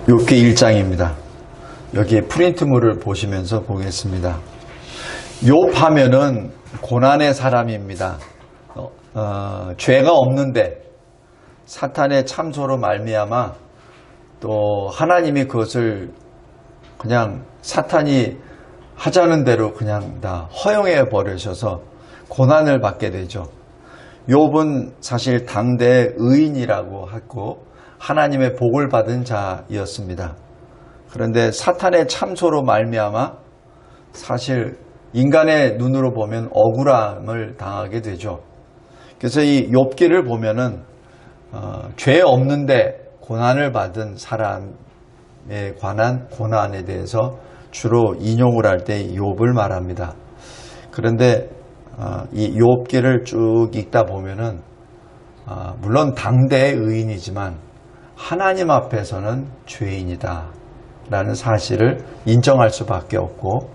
욥기 1장입니다. 여기 프린트물을 보시면서 보겠습니다. 욥 하면은 고난의 사람입니다. 죄가 없는데 사탄의 참소로 말미암아 또 하나님이 그것을 그냥 사탄이 하자는 대로 그냥 다 허용해 버리셔서 고난을 받게 되죠. 욥은 사실 당대의 의인이라고 하고 하나님의 복을 받은 자였습니다. 그런데 사탄의 참소로 말미암아 사실 인간의 눈으로 보면 억울함을 당하게 되죠. 그래서 이 욥기를 보면은 죄 없는데 고난을 받은 사람에 관한 고난에 대해서 주로 인용을 할 때 욥을 말합니다. 그런데 이 욥기를 쭉 읽다 보면은 물론 당대의 의인이지만 하나님 앞에서는 죄인이다 라는 사실을 인정할 수밖에 없고,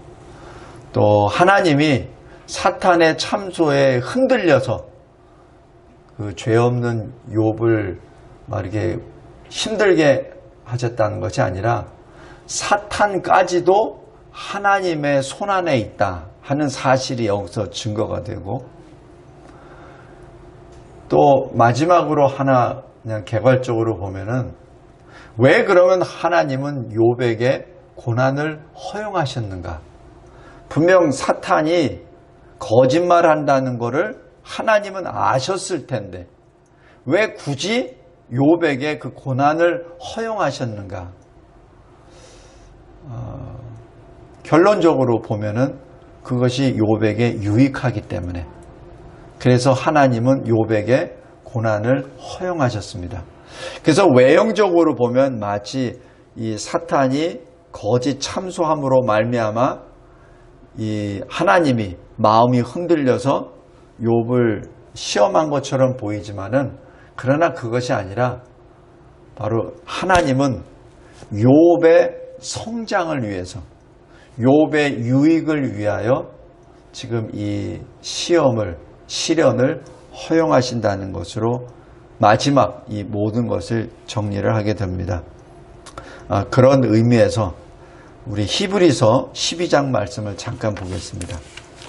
또 하나님이 사탄의 참소에 흔들려서 그 죄 없는 욥을 막 이렇게 힘들게 하셨다는 것이 아니라 사탄까지도 하나님의 손안에 있다 하는 사실이 여기서 증거가 되고, 또 마지막으로 하나 그냥 개괄적으로 보면은 왜 그러면 하나님은 욥에게 고난을 허용하셨는가? 분명 사탄이 거짓말한다는 것을 하나님은 아셨을 텐데 왜 굳이 욥에게 그 고난을 허용하셨는가? 결론적으로 보면은 그것이 욥에게 유익하기 때문에, 그래서 하나님은 욥에게 고난을 허용하셨습니다. 그래서 외형적으로 보면 마치 이 사탄이 거짓 참소함으로 말미암아 이 하나님이 마음이 흔들려서 욥을 시험한 것처럼 보이지만은, 그러나 그것이 아니라 바로 하나님은 욥의 성장을 위해서, 욥의 유익을 위하여 지금 이 시련을 허용하신다는 것으로 마지막 이 모든 것을 정리를 하게 됩니다. 그런 의미에서 우리 히브리서 12장 말씀을 잠깐 보겠습니다.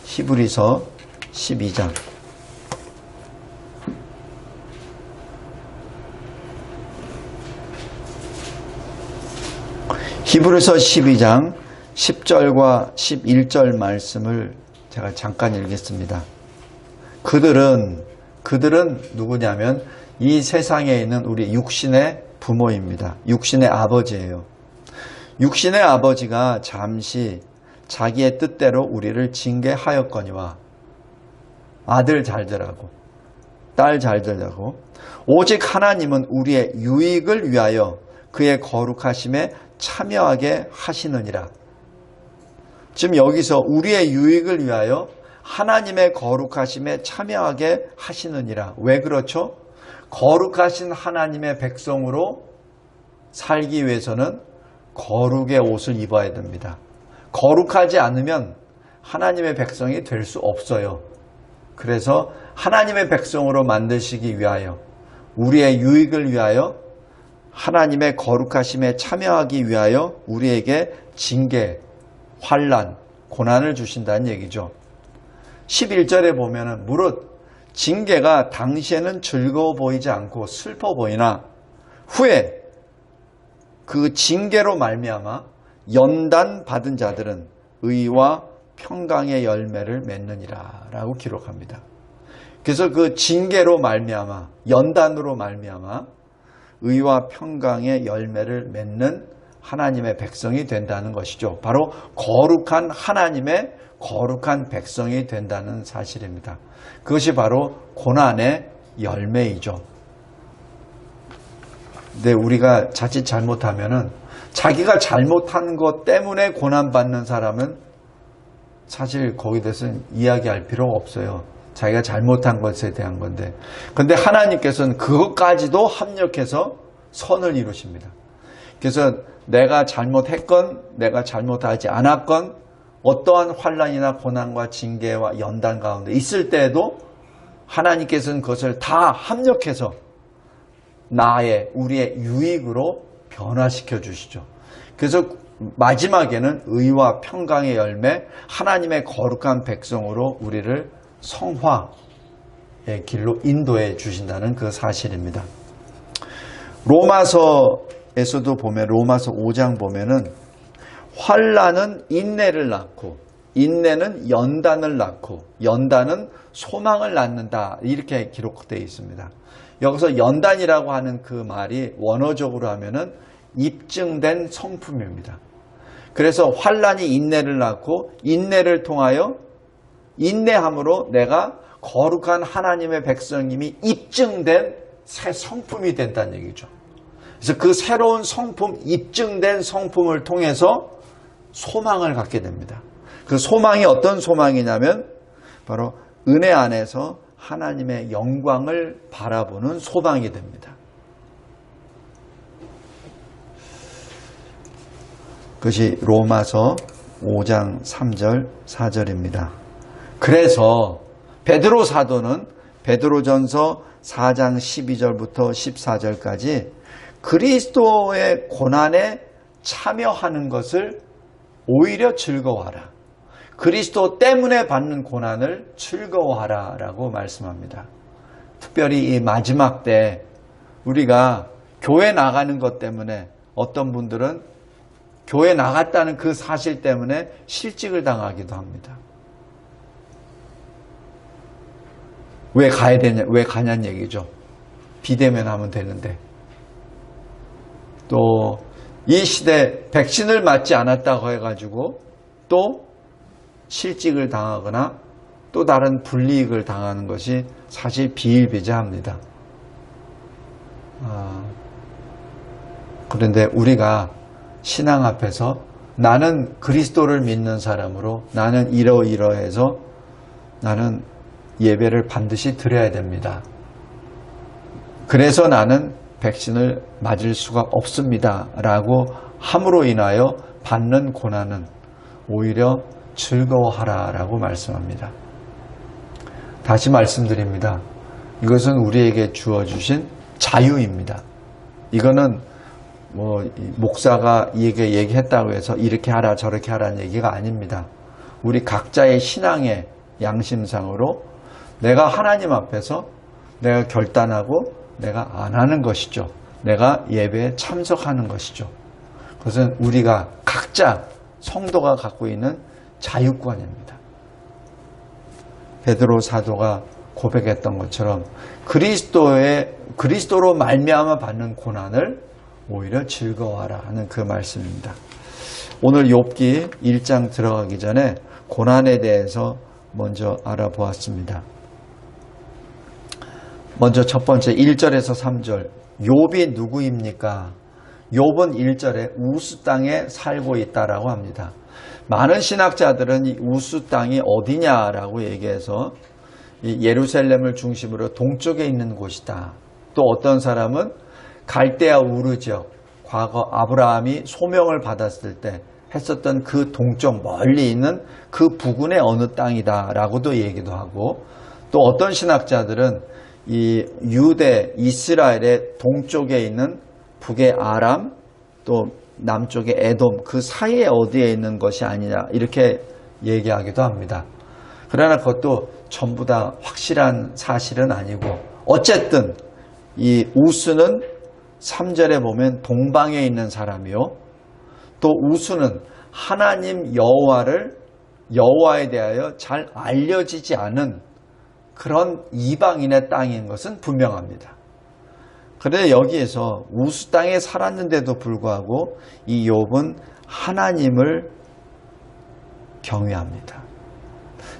히브리서 12장. 히브리서 12장 10절과 11절 말씀을 제가 잠깐 읽겠습니다. 그들은 누구냐면 이 세상에 있는 우리 육신의 부모입니다. 육신의 아버지예요. 육신의 아버지가 잠시 자기의 뜻대로 우리를 징계하였거니와, 아들 잘되라고, 딸 잘되라고, 오직 하나님은 우리의 유익을 위하여 그의 거룩하심에 참여하게 하시느니라. 지금 여기서 우리의 유익을 위하여 하나님의 거룩하심에 참여하게 하시느니라. 왜 그렇죠? 거룩하신 하나님의 백성으로 살기 위해서는 거룩의 옷을 입어야 됩니다. 거룩하지 않으면 하나님의 백성이 될 수 없어요. 그래서 하나님의 백성으로 만드시기 위하여, 우리의 유익을 위하여, 하나님의 거룩하심에 참여하기 위하여 우리에게 징계, 환난, 고난을 주신다는 얘기죠. 11절에 보면은 무릇 징계가 당시에는 즐거워 보이지 않고 슬퍼 보이나 후에 그 징계로 말미암아 연단 받은 자들은 의와 평강의 열매를 맺느니라 라고 기록합니다. 그래서 그 징계로 말미암아, 연단으로 말미암아 의와 평강의 열매를 맺는 하나님의 백성이 된다는 것이죠. 바로 거룩한 하나님의 거룩한 백성이 된다는 사실입니다. 그것이 바로 고난의 열매이죠. 근데 우리가 자칫 잘못하면은, 자기가 잘못한 것 때문에 고난받는 사람은 사실 거기에 대해서는 이야기할 필요가 없어요. 자기가 잘못한 것에 대한 건데, 근데 하나님께서는 그것까지도 합력해서 선을 이루십니다. 그래서 내가 잘못했건 내가 잘못하지 않았건 어떠한 환난이나 고난과 징계와 연단 가운데 있을 때에도 하나님께서는 그것을 다 합력해서 우리의 유익으로 변화시켜 주시죠. 그래서 마지막에는 의와 평강의 열매, 하나님의 거룩한 백성으로 우리를 성화의 길로 인도해 주신다는 그 사실입니다. 로마서에서도 보면, 로마서 5장 보면은 환난은 인내를 낳고 인내는 연단을 낳고 연단은 소망을 낳는다, 이렇게 기록되어 있습니다. 여기서 연단이라고 하는 그 말이 원어적으로 하면은 입증된 성품입니다. 그래서 환난이 인내를 낳고 인내를 통하여 인내함으로 내가 거룩한 하나님의 백성임이 입증된 새 성품이 된다는 얘기죠. 그래서 그 새로운 성품, 입증된 성품을 통해서 소망을 갖게 됩니다. 그 소망이 어떤 소망이냐면 바로 은혜 안에서 하나님의 영광을 바라보는 소망이 됩니다. 그것이 로마서 5장 3절 4절입니다. 그래서 베드로 사도는 베드로전서 4장 12절부터 14절까지 그리스도의 고난에 참여하는 것을 오히려 즐거워하라. 그리스도 때문에 받는 고난을 즐거워하라 라고 말씀합니다. 특별히 이 마지막 때 우리가 교회 나가는 것 때문에, 어떤 분들은 교회 나갔다는 그 사실 때문에 실직을 당하기도 합니다. 왜 가야 되냐, 왜 가냐는 얘기죠. 비대면 하면 되는데. 또 이 시대 백신을 맞지 않았다고 해가지고 또 실직을 당하거나 또 다른 불이익을 당하는 것이 사실 비일비재합니다. 그런데 우리가 신앙 앞에서 나는 그리스도를 믿는 사람으로 나는 이러이러해서 나는 예배를 반드시 드려야 됩니다. 그래서 나는 백신을 맞을 수가 없습니다 라고 함으로 인하여 받는 고난은 오히려 즐거워하라 라고 말씀합니다. 다시 말씀드립니다. 이것은 우리에게 주어주신 자유입니다. 이거는 목사가 이게 얘기했다고 해서 이렇게 하라 저렇게 하라는 얘기가 아닙니다. 우리 각자의 신앙의 양심상으로 내가 하나님 앞에서 내가 결단하고 내가 안 하는 것이죠. 내가 예배에 참석하는 것이죠. 그것은 우리가 각자 성도가 갖고 있는 자유권입니다. 베드로 사도가 고백했던 것처럼 그리스도로 말미암아 받는 고난을 오히려 즐거워하라 하는 그 말씀입니다. 오늘 욥기 1장 들어가기 전에 고난에 대해서 먼저 알아보았습니다. 먼저 첫 번째 1절에서 3절, 욥이 누구입니까? 욥은 1절에 우스 땅에 살고 있다라고 합니다. 많은 신학자들은 이 우스 땅이 어디냐라고 얘기해서 이 예루살렘을 중심으로 동쪽에 있는 곳이다. 또 어떤 사람은 갈대아 우르 지역, 과거 아브라함이 소명을 받았을 때 했었던 그 동쪽 멀리 있는 그 부근의 어느 땅이다라고도 얘기도 하고, 또 어떤 신학자들은 이 유대 이스라엘의 동쪽에 있는 북의 아람, 또 남쪽의 에돔, 그 사이에 어디에 있는 것이 아니냐 이렇게 얘기하기도 합니다. 그러나 그것도 전부 다 확실한 사실은 아니고, 어쨌든 이 우스는 3절에 보면 동방에 있는 사람이요, 또 우스는 하나님 여호와에 대하여 잘 알려지지 않은 그런 이방인의 땅인 것은 분명합니다. 그런데 여기에서 우스 땅에 살았는데도 불구하고 이 욥은 하나님을 경외합니다.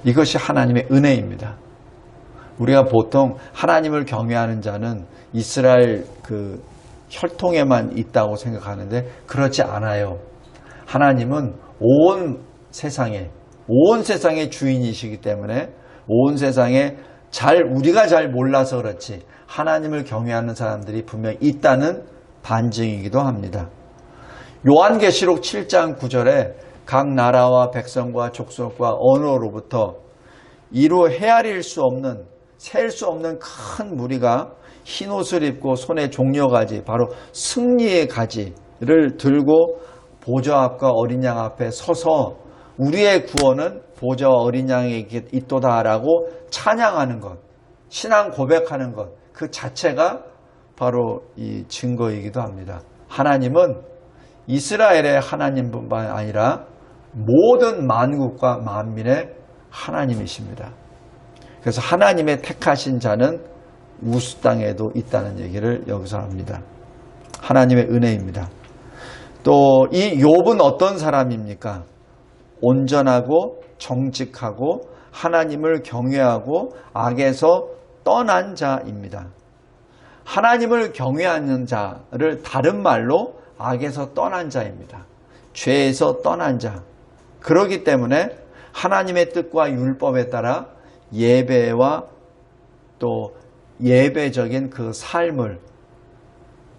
이것이 하나님의 은혜입니다. 우리가 보통 하나님을 경외하는 자는 이스라엘 그 혈통에만 있다고 생각하는데 그렇지 않아요. 하나님은 온 세상의 주인이시기 때문에 온 세상에 우리가 잘 몰라서 그렇지 하나님을 경외하는 사람들이 분명히 있다는 반증이기도 합니다. 요한계시록 7장 9절에 각 나라와 백성과 족속과 언어로부터 이루 헤아릴 수 없는 셀 수 없는 큰 무리가 흰옷을 입고 손에 종려가지, 바로 승리의 가지를 들고 보좌 앞과 어린 양 앞에 서서 우리의 구원은 보좌와 어린 양에 있도다라고 찬양하는 것, 신앙 고백하는 것, 그 자체가 바로 이 증거이기도 합니다. 하나님은 이스라엘의 하나님뿐만 아니라 모든 만국과 만민의 하나님이십니다. 그래서 하나님의 택하신 자는 우스 땅에도 있다는 얘기를 여기서 합니다. 하나님의 은혜입니다. 또 이 욥은 어떤 사람입니까? 온전하고 정직하고 하나님을 경외하고 악에서 떠난 자입니다. 하나님을 경외하는 자를 다른 말로 악에서 떠난 자입니다. 죄에서 떠난 자. 그렇기 때문에 하나님의 뜻과 율법에 따라 예배와 또 예배적인 그 삶을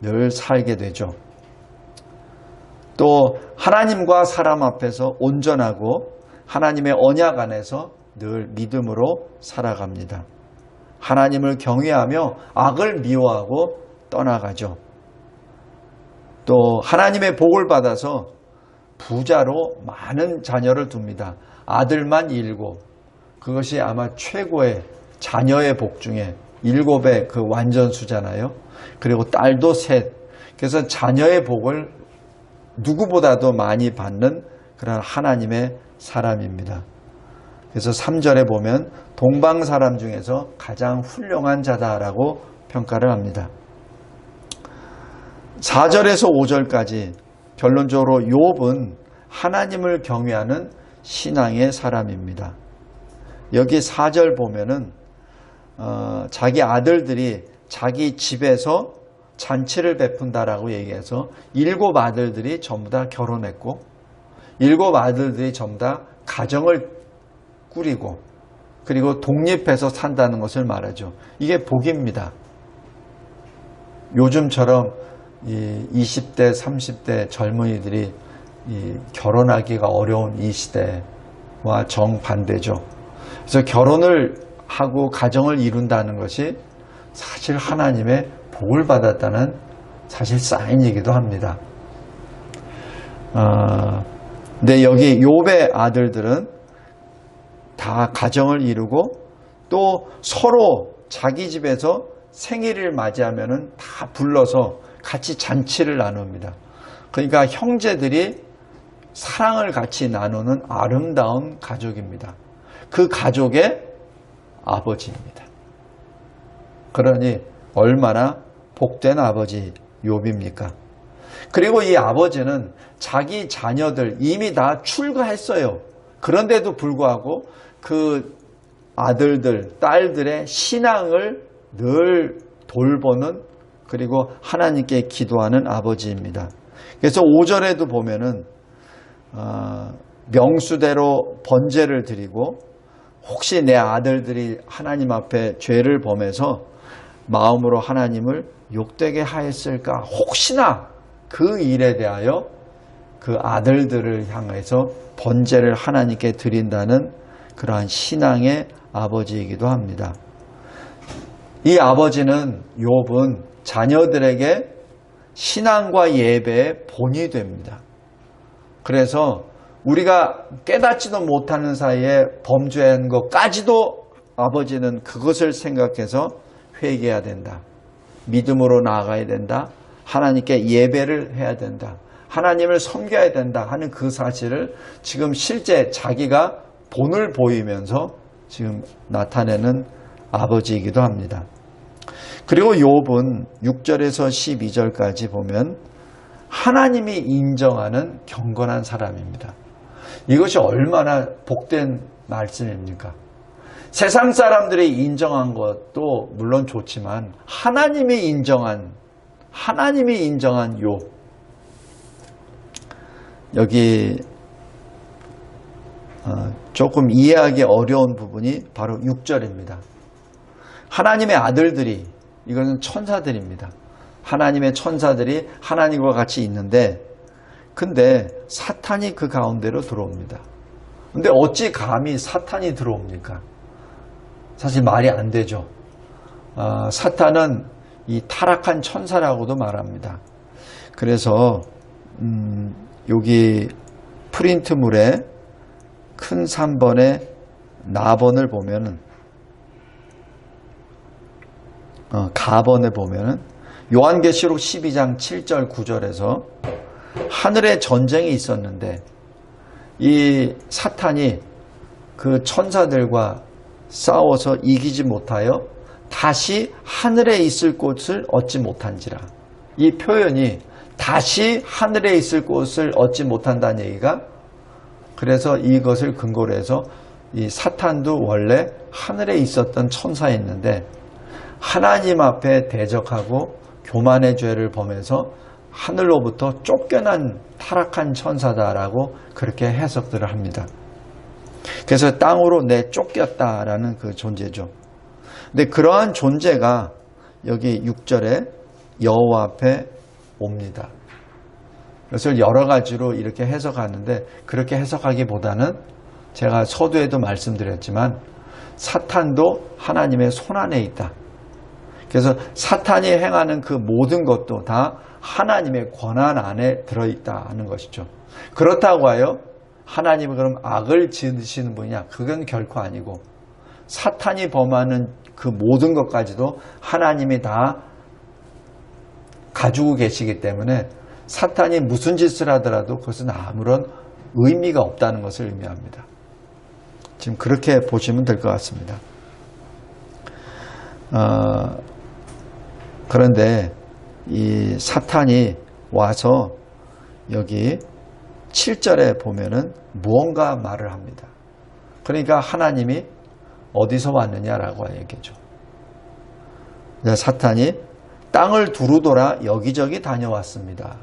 늘 살게 되죠. 또 하나님과 사람 앞에서 온전하고 하나님의 언약 안에서 늘 믿음으로 살아갑니다. 하나님을 경외하며 악을 미워하고 떠나가죠. 또 하나님의 복을 받아서 부자로 많은 자녀를 둡니다. 아들만 7. 그것이 아마 최고의 자녀의 복 중에 7의 그 완전수잖아요. 그리고 딸도 3. 그래서 자녀의 복을 누구보다도 많이 받는 그런 하나님의 사람입니다. 그래서 3절에 보면 동방 사람 중에서 가장 훌륭한 자다라고 평가를 합니다. 4절에서 5절까지 결론적으로 욥은 하나님을 경외하는 신앙의 사람입니다. 여기 4절 보면은 자기 아들들이 자기 집에서 잔치를 베푼다라고 얘기해서 7 아들들이 전부 다 결혼했고 7 아들들이 전부 다 가정을 꾸리고 그리고 독립해서 산다는 것을 말하죠. 이게 복입니다. 요즘처럼 이 20대, 30대 젊은이들이 결혼하기가 어려운 이 시대와 정반대죠. 그래서 결혼을 하고 가정을 이룬다는 것이 사실 하나님의 복을 받았다는 사실 사인이기도 합니다. 근데 여기 욥의 아들들은 다 가정을 이루고 또 서로 자기 집에서 생일을 맞이하면은 다 불러서 같이 잔치를 나눕니다. 그러니까 형제들이 사랑을 같이 나누는 아름다운 가족입니다. 그 가족의 아버지입니다. 그러니 얼마나 복된 아버지 욥입니까? 그리고 이 아버지는 자기 자녀들 이미 다 출가했어요. 그런데도 불구하고 그 아들들, 딸들의 신앙을 늘 돌보는 그리고 하나님께 기도하는 아버지입니다. 그래서 5절에도 보면은 명수대로 번제를 드리고 혹시 내 아들들이 하나님 앞에 죄를 범해서 마음으로 하나님을 욕되게 하였을까 혹시나 그 일에 대하여 그 아들들을 향해서 번제를 하나님께 드린다는 그러한 신앙의 아버지이기도 합니다. 이 아버지는 욥은 자녀들에게 신앙과 예배의 본이 됩니다. 그래서 우리가 깨닫지도 못하는 사이에 범죄한 것까지도 아버지는 그것을 생각해서 회개해야 된다. 믿음으로 나아가야 된다. 하나님께 예배를 해야 된다. 하나님을 섬겨야 된다 하는 그 사실을 지금 실제 자기가 본을 보이면서 지금 나타내는 아버지이기도 합니다. 그리고 욥은 6절에서 12절까지 보면 하나님이 인정하는 경건한 사람입니다. 이것이 얼마나 복된 말씀입니까? 세상 사람들이 인정한 것도 물론 좋지만 하나님이 인정한 욥. 여기 조금 이해하기 어려운 부분이 바로 6절입니다. 하나님의 아들들이, 이것은 천사들입니다. 하나님의 천사들이 하나님과 같이 있는데 근데 사탄이 그 가운데로 들어옵니다. 근데 어찌 감히 사탄이 들어옵니까? 사실 말이 안 되죠. 사탄은 이 타락한 천사라고도 말합니다. 그래서 여기 프린트물에 큰 3번에 나번을 보면은 가번에 보면은 요한계시록 12장 7절 9절에서 하늘에 전쟁이 있었는데 이 사탄이 그 천사들과 싸워서 이기지 못하여 다시 하늘에 있을 곳을 얻지 못한지라. 이 표현이 다시 하늘에 있을 곳을 얻지 못한다는 얘기가, 그래서 이것을 근거로 해서 이 사탄도 원래 하늘에 있었던 천사였는데 하나님 앞에 대적하고 교만의 죄를 범해서 하늘로부터 쫓겨난 타락한 천사다라고 그렇게 해석들을 합니다. 그래서 땅으로 내쫓겼다라는 그 존재죠. 근데 그러한 존재가 여기 6절에 여호와 앞에 옵니다. 그래서 여러 가지로 이렇게 해석하는데, 그렇게 해석하기보다는 제가 서두에도 말씀드렸지만 사탄도 하나님의 손안에 있다. 그래서 사탄이 행하는 그 모든 것도 다 하나님의 권한 안에 들어있다 하는 것이죠. 그렇다고 하여 하나님은 그럼 악을 지으시는 분이냐? 그건 결코 아니고 사탄이 범하는 그 모든 것까지도 하나님이 다 가지고 계시기 때문에 사탄이 무슨 짓을 하더라도 그것은 아무런 의미가 없다는 것을 의미합니다. 지금 그렇게 보시면 될 것 같습니다. 그런데 이 사탄이 와서 여기 7절에 보면은 무언가 말을 합니다. 그러니까 하나님이 어디서 왔느냐라고 얘기죠. 사탄이 땅을 두루돌아 여기저기 다녀왔습니다.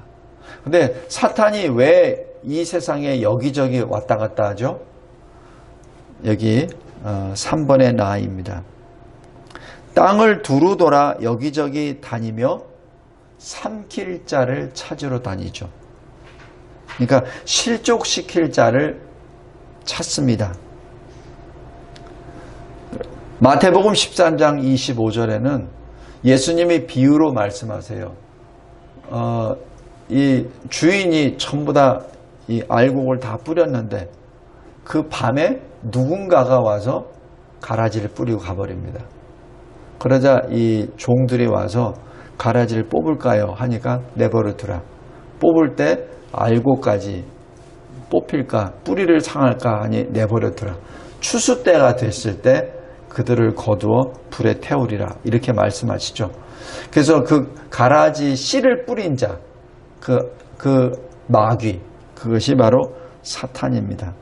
근데 사탄이 왜 이 세상에 여기저기 왔다 갔다 하죠? 여기 3번의 나입니다. 땅을 두루돌아 여기저기 다니며 삼킬 자를 찾으러 다니죠. 그러니까 실족시킬 자를 찾습니다. 마태복음 13장 25절에는 예수님이 비유로 말씀하세요. 이 주인이 전부 다 이 알곡을 다 뿌렸는데 그 밤에 누군가가 와서 가라지를 뿌리고 가버립니다. 그러자 이 종들이 와서 가라지를 뽑을까요? 하니까 내버려 두라. 뽑을 때 알곡까지 뽑힐까? 뿌리를 상할까? 하니 내버려 두라. 추수 때가 됐을 때 그들을 거두어 불에 태우리라. 이렇게 말씀하시죠. 그래서 그 가라지 씨를 뿌린 자, 그 마귀, 그것이 바로 사탄입니다.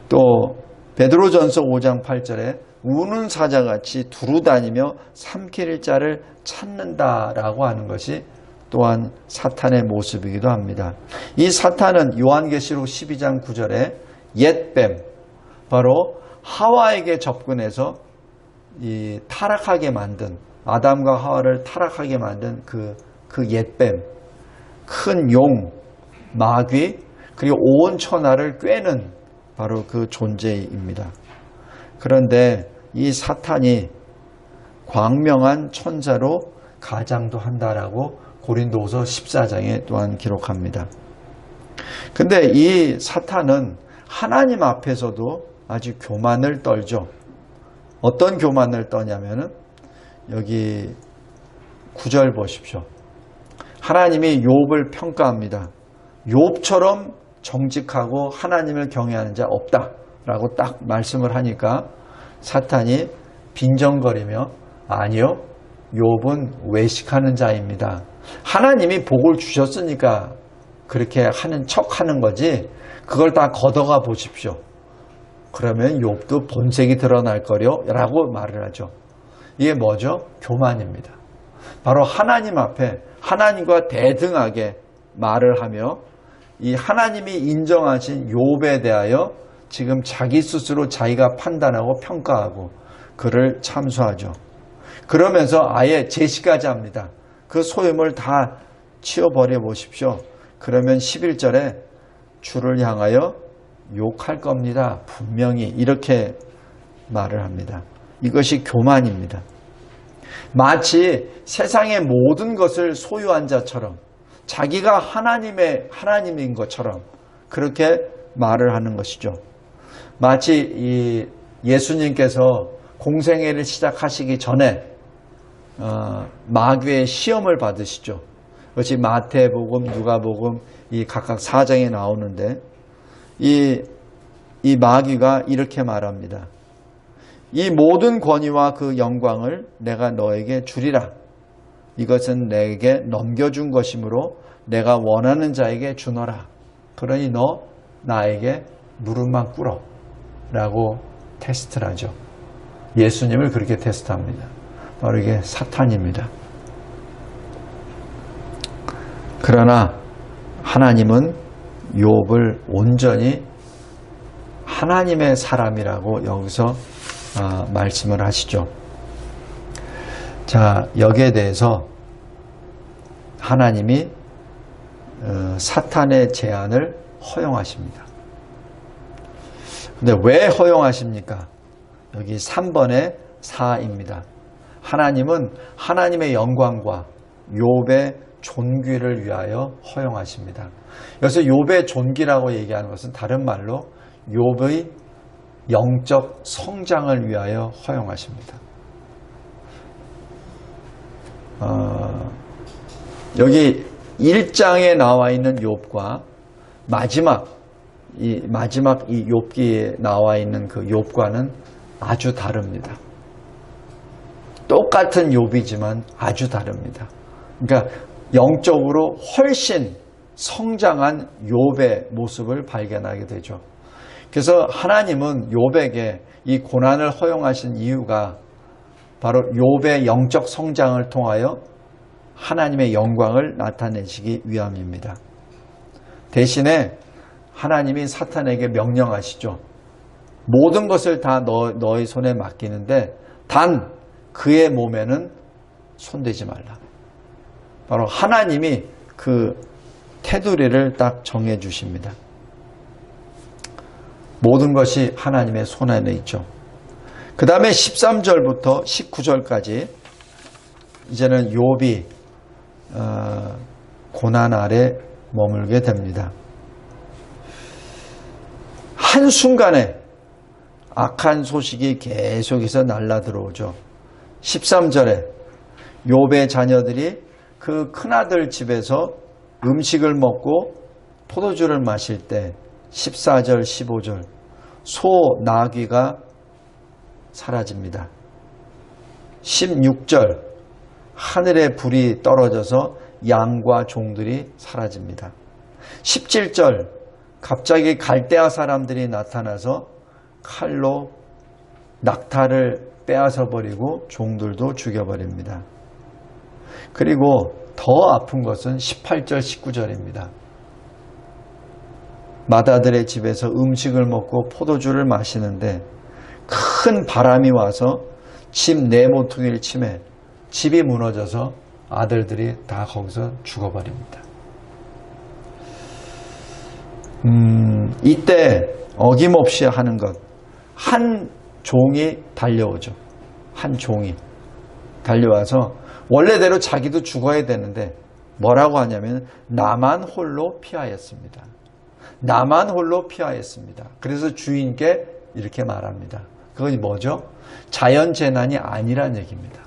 또 베드로전서 5장 8절에 우는 사자같이 두루다니며 삼킬 자를 찾는다라고 하는 것이 또한 사탄의 모습이기도 합니다. 이 사탄은 요한계시록 12장 9절에 옛뱀, 바로 하와에게 접근해서 이 타락하게 만든, 아담과 하와를 타락하게 만든 그 옛뱀, 큰 용, 마귀, 그리고 온 천하를 꿰는 바로 그 존재입니다. 그런데 이 사탄이 광명한 천사로 가장도 한다라고 고린도후서 14장에 또한 기록합니다. 근데 이 사탄은 하나님 앞에서도 아주 교만을 떨죠. 어떤 교만을 떠냐면은 여기 9절 보십시오. 하나님이 욥을 평가합니다. 욥처럼 정직하고 하나님을 경외하는 자 없다라고 딱 말씀을 하니까 사탄이 빈정거리며 아니요, 욥은 외식하는 자입니다. 하나님이 복을 주셨으니까 그렇게 하는 척하는 거지 그걸 다 걷어가 보십시오. 그러면 욥도 본색이 드러날 거려 라고 말을 하죠. 이게 뭐죠? 교만입니다. 바로 하나님 앞에 하나님과 대등하게 말을 하며 이 하나님이 인정하신 욥에 대하여 지금 자기 스스로 자기가 판단하고 평가하고 그를 참수하죠. 그러면서 아예 제시까지 합니다. 그 소유물 다 치워버려 보십시오. 그러면 11절에 주를 향하여 욕할 겁니다. 분명히 이렇게 말을 합니다. 이것이 교만입니다. 마치 세상의 모든 것을 소유한 자처럼 자기가 하나님인 것처럼 그렇게 말을 하는 것이죠. 마치 이 예수님께서 공생애를 시작하시기 전에 마귀의 시험을 받으시죠. 그것이 마태복음, 누가복음 이 각각 4장에 나오는데 이 마귀가 이렇게 말합니다. 이 모든 권위와 그 영광을 내가 너에게 주리라. 이것은 내게 넘겨준 것이므로 내가 원하는 자에게 주노라. 그러니 너 나에게 무릎만 꿇어 라고 테스트를 하죠. 예수님을 그렇게 테스트합니다. 바로 이게 사탄입니다. 그러나 하나님은 욥을 온전히 하나님의 사람이라고 여기서 말씀을 하시죠. 자, 여기에 대해서 하나님이 사탄의 제안을 허용하십니다. 근데 왜 허용하십니까? 여기 3번의 4입니다. 하나님은 하나님의 영광과 욥의 존귀를 위하여 허용하십니다. 여기서 욥의 존귀라고 얘기하는 것은 다른 말로 욥의 영적 성장을 위하여 허용하십니다. 여기 1장에 나와 있는 욥과 마지막 이 욥기에 나와 있는 그 욥과는 아주 다릅니다. 똑같은 욥이지만 아주 다릅니다. 그러니까 영적으로 훨씬 성장한 욥의 모습을 발견하게 되죠. 그래서 하나님은 욥에게 이 고난을 허용하신 이유가 바로 욥의 영적 성장을 통하여 하나님의 영광을 나타내시기 위함입니다. 대신에 하나님이 사탄에게 명령하시죠. 모든 것을 다 너의 손에 맡기는데 단 그의 몸에는 손대지 말라. 바로 하나님이 그 테두리를 딱 정해 주십니다. 모든 것이 하나님의 손 안에 있죠. 그 다음에 13절부터 19절까지 이제는 욥이 고난 아래 머물게 됩니다. 한순간에 악한 소식이 계속해서 날라 들어오죠. 13절에 욥의 자녀들이 그 큰아들 집에서 음식을 먹고 포도주를 마실 때 14절 15절 소 나귀가 사라집니다. 16절 하늘에 불이 떨어져서 양과 종들이 사라집니다. 17절 갑자기 갈대아 사람들이 나타나서 칼로 낙타를 빼앗아 버리고 종들도 죽여버립니다. 그리고 더 아픈 것은 18절 19절입니다. 마다들의 집에서 음식을 먹고 포도주를 마시는데 큰 바람이 와서 집 네 모퉁이를 치매 집이 무너져서 아들들이 다 거기서 죽어버립니다. 이때 어김없이 하는 것, 한 종이 달려오죠. 한 종이 달려와서 원래대로 자기도 죽어야 되는데 뭐라고 하냐면 나만 홀로 피하였습니다. 나만 홀로 피하였습니다. 그래서 주인께 이렇게 말합니다. 그건 뭐죠? 자연재난이 아니란 얘기입니다.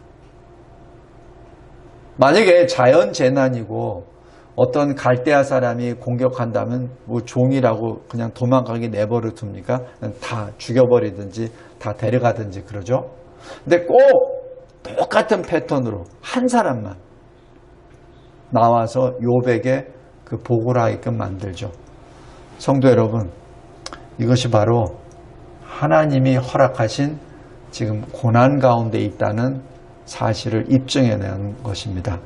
만약에 자연재난이고 어떤 갈대아 사람이 공격한다면 뭐 종이라고 그냥 도망가게 내버려 둡니까? 다 죽여버리든지 다 데려가든지 그러죠. 근데 꼭 똑같은 패턴으로 한 사람만 나와서 욥에게 그 보고를 하게끔 만들죠. 성도 여러분, 이것이 바로 하나님이 허락하신 지금 고난 가운데 있다는 사실을 입증해내는 것입니다.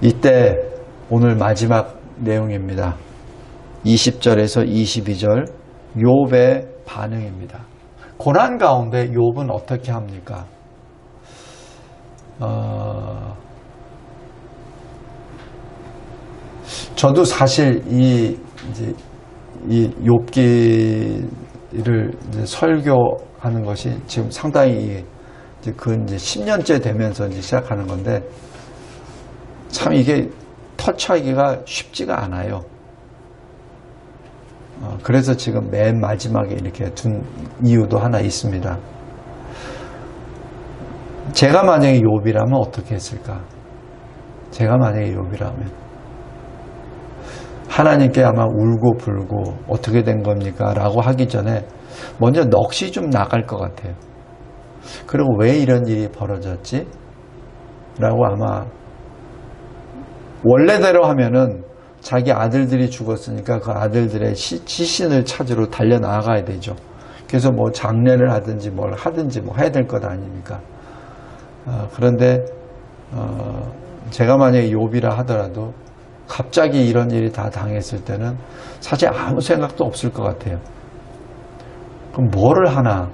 이때 오늘 마지막 내용입니다. 20절에서 22절 욥의 반응입니다. 고난 가운데 욥은 어떻게 합니까? 저도 사실 이 욥기 이제 설교하는 것이 지금 상당히 이제 10년째 되면서 이제 시작하는 건데 참 이게 터치하기가 쉽지가 않아요. 그래서 지금 맨 마지막에 이렇게 둔 이유도 하나 있습니다. 제가 만약에 욥이라면 어떻게 했을까? 제가 만약에 욥이라면 하나님께 아마 울고 불고 어떻게 된 겁니까? 라고 하기 전에 먼저 넋이 좀 나갈 것 같아요. 그리고 왜 이런 일이 벌어졌지? 라고 아마 원래대로 하면은 자기 아들들이 죽었으니까 그 아들들의 시신을 찾으러 달려나가야 되죠. 그래서 뭐 장례를 하든지 뭘 하든지 뭐 해야 될 것 아닙니까? 그런데 제가 만약에 욥이라 하더라도 갑자기 이런 일이 다 당했을 때는 사실 아무 생각도 없을 것 같아요. 그럼 뭐를 하나?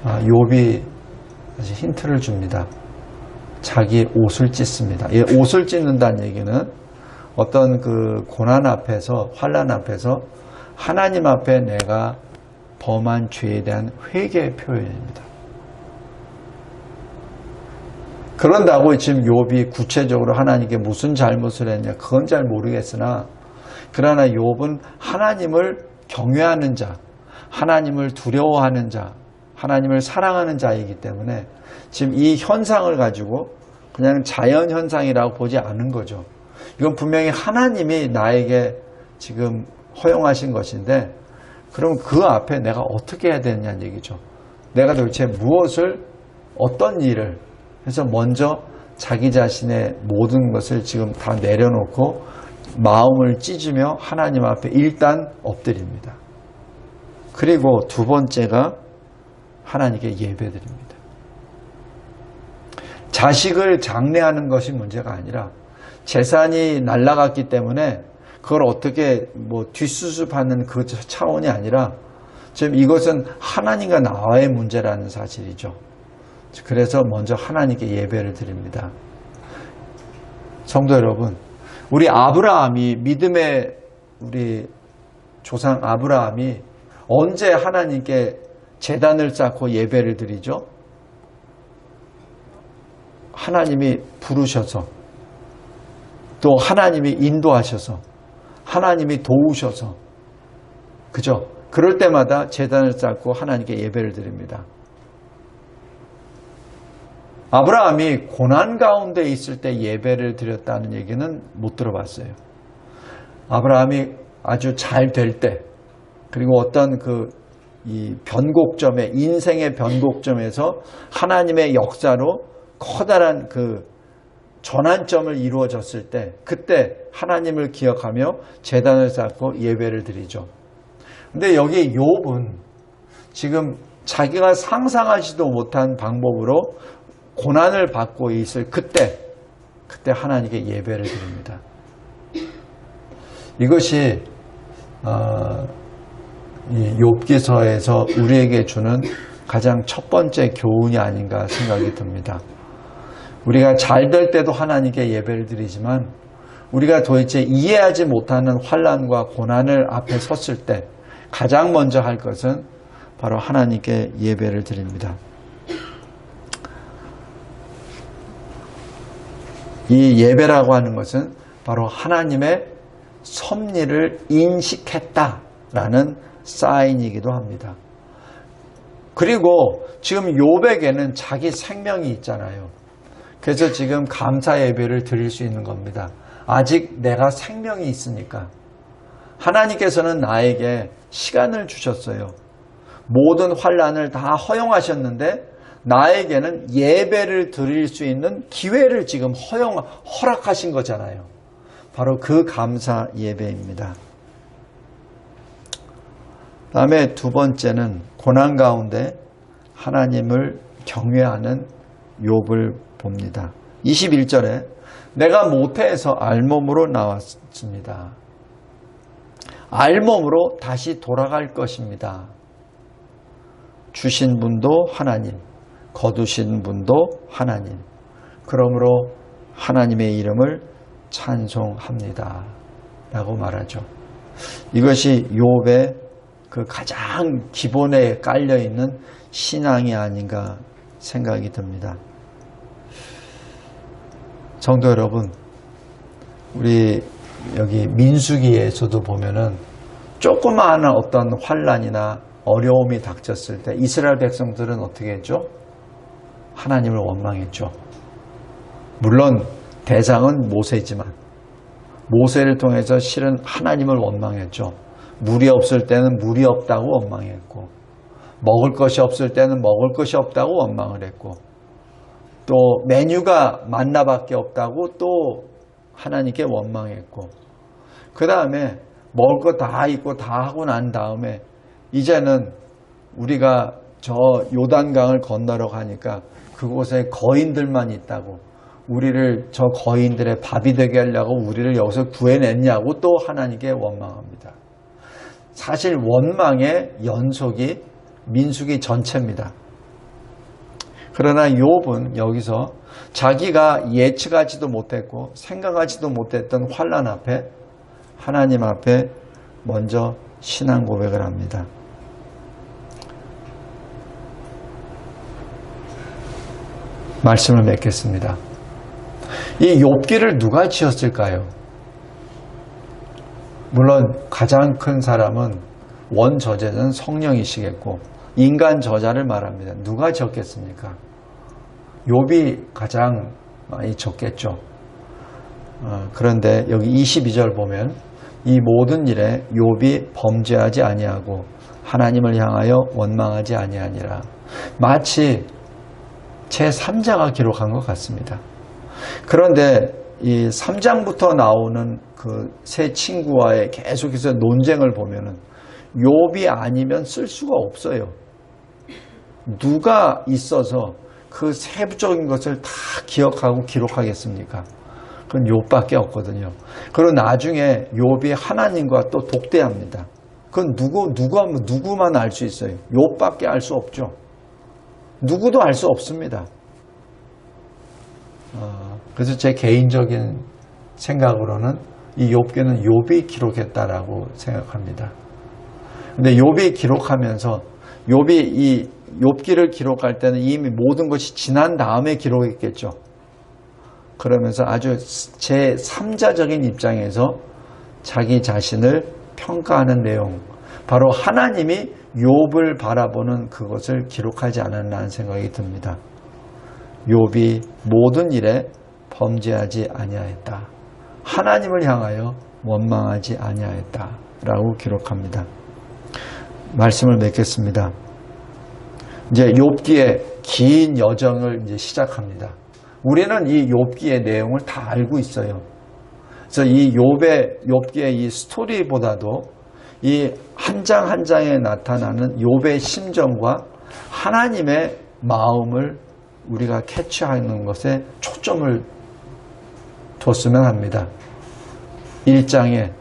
욥이 힌트를 줍니다. 자기 옷을 찢습니다. 이 옷을 찢는다는 얘기는 어떤 그 고난 앞에서, 환난 앞에서 하나님 앞에 내가 범한 죄에 대한 회개의 표현입니다. 그런다고 지금 욥이 구체적으로 하나님께 무슨 잘못을 했냐 그건 잘 모르겠으나 그러나 욥은 하나님을 경외하는 자, 하나님을 두려워하는 자, 하나님을 사랑하는 자이기 때문에 지금 이 현상을 가지고 그냥 자연 현상이라고 보지 않은 거죠. 이건 분명히 하나님이 나에게 지금 허용하신 것인데 그럼 그 앞에 내가 어떻게 해야 되느냐는 얘기죠. 내가 도대체 무엇을 어떤 일을 해서 먼저 자기 자신의 모든 것을 지금 다 내려놓고 마음을 찢으며 하나님 앞에 일단 엎드립니다. 그리고 두 번째가 하나님께 예배드립니다. 자식을 장례하는 것이 문제가 아니라 재산이 날아갔기 때문에 그걸 어떻게 뭐 뒷수습하는 그 차원이 아니라 지금 이것은 하나님과 나와의 문제라는 사실이죠. 그래서 먼저 하나님께 예배를 드립니다. 성도 여러분, 우리 아브라함이 믿음의 우리 조상 아브라함이 언제 하나님께 제단을 쌓고 예배를 드리죠? 하나님이 부르셔서 또 하나님이 인도하셔서 하나님이 도우셔서 그죠? 그럴 때마다 제단을 쌓고 하나님께 예배를 드립니다. 아브라함이 고난 가운데 있을 때 예배를 드렸다는 얘기는 못 들어봤어요. 아브라함이 아주 잘 될 때, 그리고 어떤 이 변곡점에, 인생의 변곡점에서 하나님의 역사로 커다란 그 전환점을 이루어졌을 때, 그때 하나님을 기억하며 제단을 쌓고 예배를 드리죠. 근데 여기 욥은 지금 자기가 상상하지도 못한 방법으로 고난을 받고 있을 그때 하나님께 예배를 드립니다. 이것이 이 욥기서에서 우리에게 주는 가장 첫 번째 교훈이 아닌가 생각이 듭니다. 우리가 잘 될 때도 하나님께 예배를 드리지만 우리가 도대체 이해하지 못하는 환난과 고난을 앞에 섰을 때 가장 먼저 할 것은 바로 하나님께 예배를 드립니다. 이 예배라고 하는 것은 바로 하나님의 섭리를 인식했다라는 사인이기도 합니다. 그리고 지금 욥에게는 자기 생명이 있잖아요. 그래서 지금 감사 예배를 드릴 수 있는 겁니다. 아직 내가 생명이 있으니까. 하나님께서는 나에게 시간을 주셨어요. 모든 환난을 다 허용하셨는데 나에게는 예배를 드릴 수 있는 기회를 지금 허락하신 거잖아요. 바로 그 감사 예배입니다. 다음에 두 번째는 고난 가운데 하나님을 경외하는 욥을 봅니다. 21절에 내가 모태에서 알몸으로 나왔습니다. 알몸으로 다시 돌아갈 것입니다. 주신 분도 하나님, 거두신 분도 하나님. 그러므로 하나님의 이름을 찬송합니다. 라고 말하죠. 이것이 욥의 그 가장 기본에 깔려있는 신앙이 아닌가 생각이 듭니다. 성도 여러분, 우리 여기 민수기에서도 보면은 조그마한 어떤 환난이나 어려움이 닥쳤을 때 이스라엘 백성들은 어떻게 했죠? 하나님을 원망했죠. 물론 대상은 모세지만 모세를 통해서 실은 하나님을 원망했죠. 물이 없을 때는 물이 없다고 원망했고, 먹을 것이 없을 때는 먹을 것이 없다고 원망을 했고, 또 메뉴가 만나밖에 없다고 또 하나님께 원망했고, 그 다음에 먹을 거 다 있고 다 하고 난 다음에 이제는 우리가 저 요단강을 건너러 가니까 그곳에 거인들만 있다고, 우리를 저 거인들의 밥이 되게 하려고 우리를 여기서 구해냈냐고 또 하나님께 원망합니다. 사실 원망의 연속이 민수기 전체입니다. 그러나 욥은 여기서 자기가 예측하지도 못했고 생각하지도 못했던 환난 앞에 하나님 앞에 먼저 신앙 고백을 합니다. 말씀을 맺겠습니다. 이 욥기를 누가 지었을까요? 물론 가장 큰 사람은 원저자는 성령이시겠고 인간 저자를 말합니다. 누가 적겠습니까? 욥이 가장 많이 적겠죠. 그런데 여기 22절 보면 이 모든 일에 욥이 범죄하지 아니하고 하나님을 향하여 원망하지 아니하니라. 마치 제3자가 기록한 것 같습니다. 그런데 이 3장부터 나오는 그 세 친구와의 계속해서 논쟁을 보면은 욥이 아니면 쓸 수가 없어요. 누가 있어서 그 세부적인 것을 다 기억하고 기록하겠습니까? 그건 욥밖에 없거든요. 그리고 나중에 욥이 하나님과 또 독대합니다. 그건 누구만 알 수 있어요. 욥밖에 알 수 없죠. 누구도 알 수 없습니다. 그래서 제 개인적인 생각으로는 이 욥기는 욥이 기록했다라고 생각합니다. 근데 욥이 기록하면서 욥이 이 욥기를 기록할 때는 이미 모든 것이 지난 다음에 기록했겠죠. 그러면서 아주 제3자적인 입장에서 자기 자신을 평가하는 내용, 바로 하나님이 욥을 바라보는 그것을 기록하지 않았나 하는 생각이 듭니다. 욥이 모든 일에 범죄하지 아니하였다. 하나님을 향하여 원망하지 아니하였다. 라고 기록합니다. 말씀을 맺겠습니다. 이제 욥기의 긴 여정을 이제 시작합니다. 우리는 이 욥기의 내용을 다 알고 있어요. 그래서 이 욥기의 이 스토리보다도 이 한 장 한 장에 나타나는 욥의 심정과 하나님의 마음을 우리가 캐치하는 것에 초점을 뒀으면 합니다. 1장에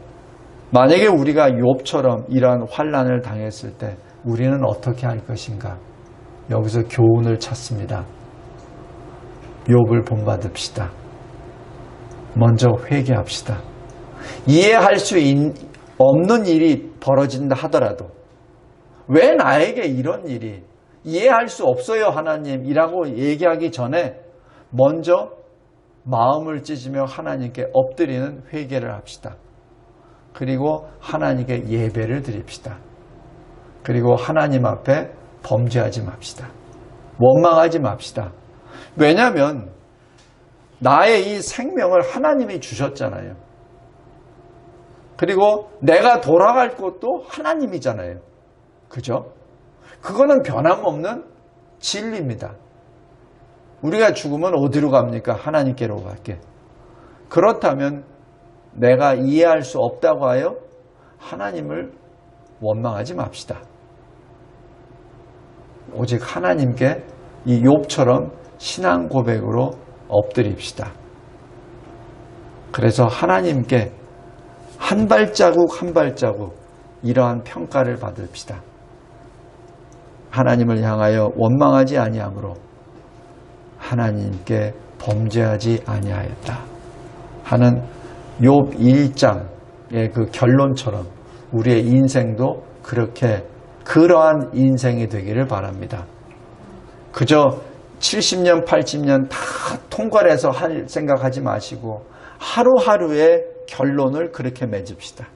만약에 우리가 욥처럼 이러한 환난을 당했을 때 우리는 어떻게 할 것인가? 여기서 교훈을 찾습니다. 욥을 본받읍시다. 먼저 회개합시다. 이해할 수 없는 일이 벌어진다 하더라도 왜 나에게 이런 일이 이해할 수 없어요 하나님이라고 얘기하기 전에 먼저 마음을 찢으며 하나님께 엎드리는 회개를 합시다. 그리고 하나님께 예배를 드립시다. 그리고 하나님 앞에 범죄하지 맙시다. 원망하지 맙시다. 왜냐하면 나의 이 생명을 하나님이 주셨잖아요. 그리고 내가 돌아갈 곳도 하나님이잖아요. 그죠? 그거는 변함없는 진리입니다. 우리가 죽으면 어디로 갑니까? 하나님께로 갈게. 그렇다면 내가 이해할 수 없다고 하여 하나님을 원망하지 맙시다. 오직 하나님께 이 욥처럼 신앙 고백으로 엎드립시다. 그래서 하나님께 한 발자국 한 발자국 이러한 평가를 받읍시다. 하나님을 향하여 원망하지 아니함으로 하나님께 범죄하지 아니하였다 하는 욥 1장의 그 결론처럼 우리의 인생도 그렇게 그러한 인생이 되기를 바랍니다. 그저 70년, 80년 다 통과해서 할 생각하지 마시고 하루하루의 결론을 그렇게 맺읍시다.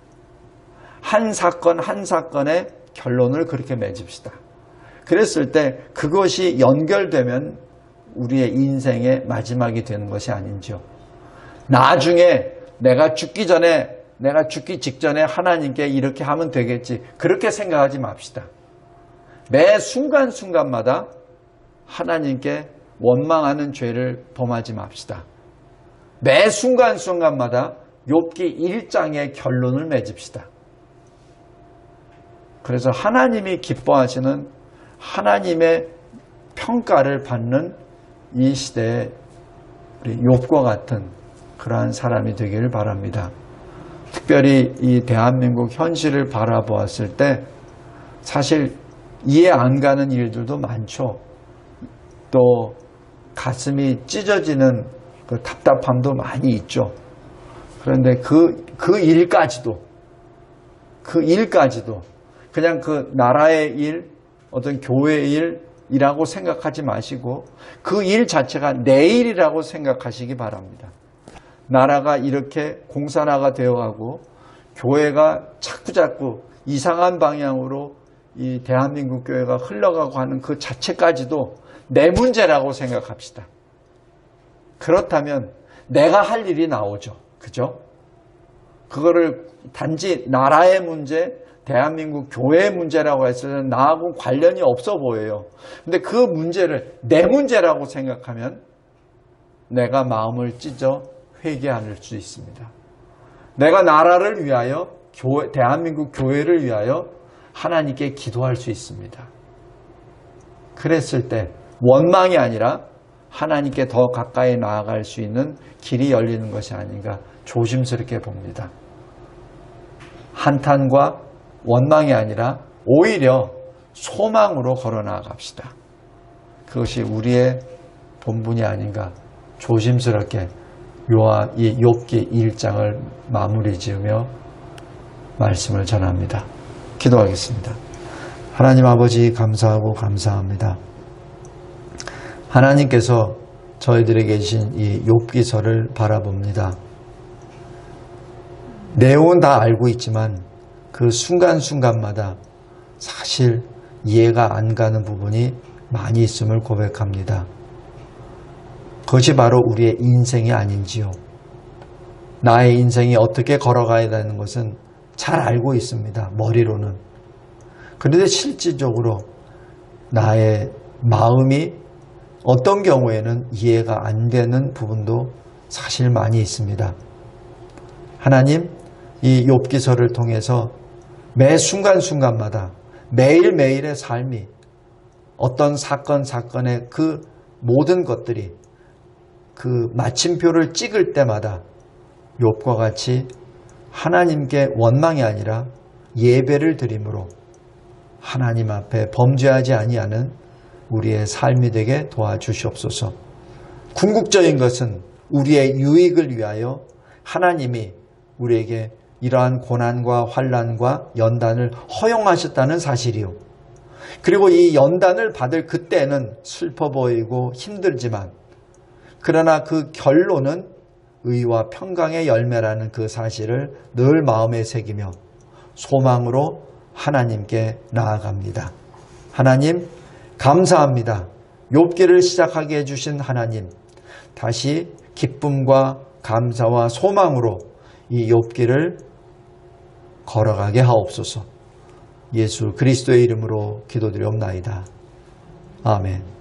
한 사건 한 사건의 결론을 그렇게 맺읍시다. 그랬을 때 그것이 연결되면 우리의 인생의 마지막이 되는 것이 아닌지요. 나중에 내가 죽기 직전에 하나님께 이렇게 하면 되겠지. 그렇게 생각하지 맙시다. 매 순간순간마다 하나님께 원망하는 죄를 범하지 맙시다. 매 순간순간마다 욥기 1장의 결론을 맺읍시다. 그래서 하나님이 기뻐하시는 하나님의 평가를 받는 이 시대에 우리 욥과 같은 그러한 사람이 되기를 바랍니다. 특별히 이 대한민국 현실을 바라보았을 때 사실 이해 안 가는 일들도 많죠. 또 가슴이 찢어지는 그 답답함도 많이 있죠. 그런데 그 일까지도 그냥 그 나라의 일, 어떤 교회의 일이라고 생각하지 마시고 그 일 자체가 내 일이라고 생각하시기 바랍니다. 나라가 이렇게 공산화가 되어가고 교회가 자꾸자꾸 이상한 방향으로 이 대한민국 교회가 흘러가고 하는 그 자체까지도 내 문제라고 생각합시다. 그렇다면 내가 할 일이 나오죠. 그죠? 그거를 단지 나라의 문제, 대한민국 교회의 문제라고 했을 때는 나하고 관련이 없어 보여요. 근데 그 문제를 내 문제라고 생각하면 내가 마음을 찢어 회개할 수 있습니다. 내가 나라를 위하여 대한민국 교회를 위하여 하나님께 기도할 수 있습니다. 그랬을 때 원망이 아니라 하나님께 더 가까이 나아갈 수 있는 길이 열리는 것이 아닌가 조심스럽게 봅니다. 한탄과 원망이 아니라 오히려 소망으로 걸어 나아갑시다. 그것이 우리의 본분이 아닌가 조심스럽게 이 욥기 1장을 마무리 지으며 말씀을 전합니다. 기도하겠습니다. 하나님 아버지 감사하고 감사합니다. 하나님께서 저희들에게 주신 이 욥기서를 바라봅니다. 내용은 다 알고 있지만 그 순간순간마다 사실 이해가 안 가는 부분이 많이 있음을 고백합니다. 그것이 바로 우리의 인생이 아닌지요. 나의 인생이 어떻게 걸어가야 되는 것은 잘 알고 있습니다. 머리로는. 그런데 실질적으로 나의 마음이 어떤 경우에는 이해가 안 되는 부분도 사실 많이 있습니다. 하나님, 이 욥기서를 통해서 매 순간순간마다 매일매일의 삶이 어떤 사건의 그 모든 것들이 그 마침표를 찍을 때마다 욥과 같이 하나님께 원망이 아니라 예배를 드림으로 하나님 앞에 범죄하지 아니하는 우리의 삶이 되게 도와주시옵소서. 궁극적인 것은 우리의 유익을 위하여 하나님이 우리에게 이러한 고난과 환난과 연단을 허용하셨다는 사실이요. 그리고 이 연단을 받을 그때는 슬퍼 보이고 힘들지만 그러나 그 결론은 의와 평강의 열매라는 그 사실을 늘 마음에 새기며 소망으로 하나님께 나아갑니다. 하나님 감사합니다. 욥기를 시작하게 해주신 하나님, 다시 기쁨과 감사와 소망으로 이 욥기를 걸어가게 하옵소서. 예수 그리스도의 이름으로 기도드리옵나이다. 아멘.